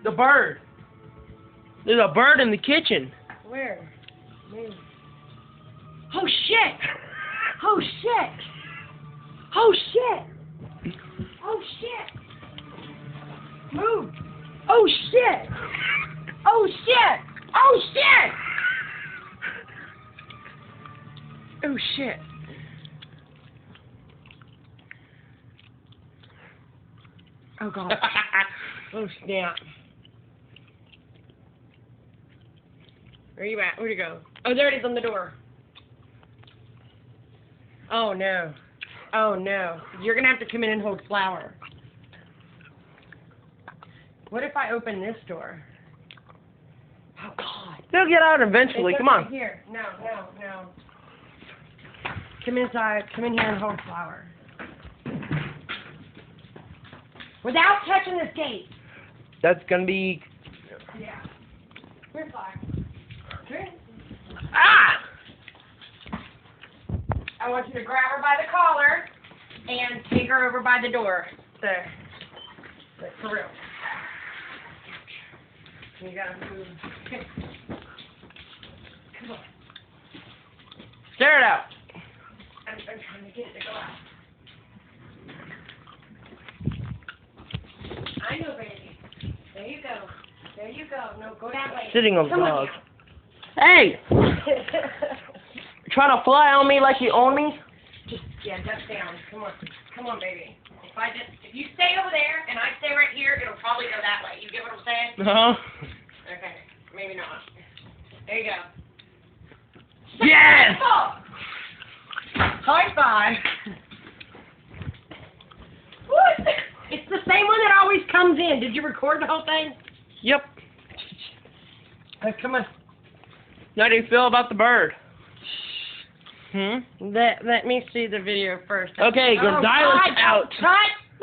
The bird. There's a bird in the kitchen. Where? Move. Oh shit! Oh shit! Oh shit! Oh shit! Move! Oh shit! Oh shit! Oh shit! Oh shit! Oh god! Oh snap! Where are you at? Where'd you go? Oh, there it is on the door. Oh no. Oh no. You're gonna have to come in and hold flour. What if I open this door? Oh god. They'll get out eventually. Come on. Here. No. Come inside. Come in here and hold flour. Without touching this gate. That's gonna be. Yeah. Here's flour. Ah! I want you to grab her by the collar and take her over by the door. There. Like, for real. You gotta move. Come on. Stare it out. I'm trying to get it to go out. I know, baby. There you go. There you go. No, go that way. Sitting on the Come dog. on Hey! now. Trying to fly on me like you own me? Yeah, duck down. Come on, baby. If you stay over there and I stay right here, it'll probably go that way. You get what I'm saying? No. Okay, maybe not. There you go. Yes! High five. What? It's the same one that always comes in. Did you record the whole thing? Yep. Come on. How do you feel about the bird? Let me see the video first. Okay, Gonzalez out. Cut!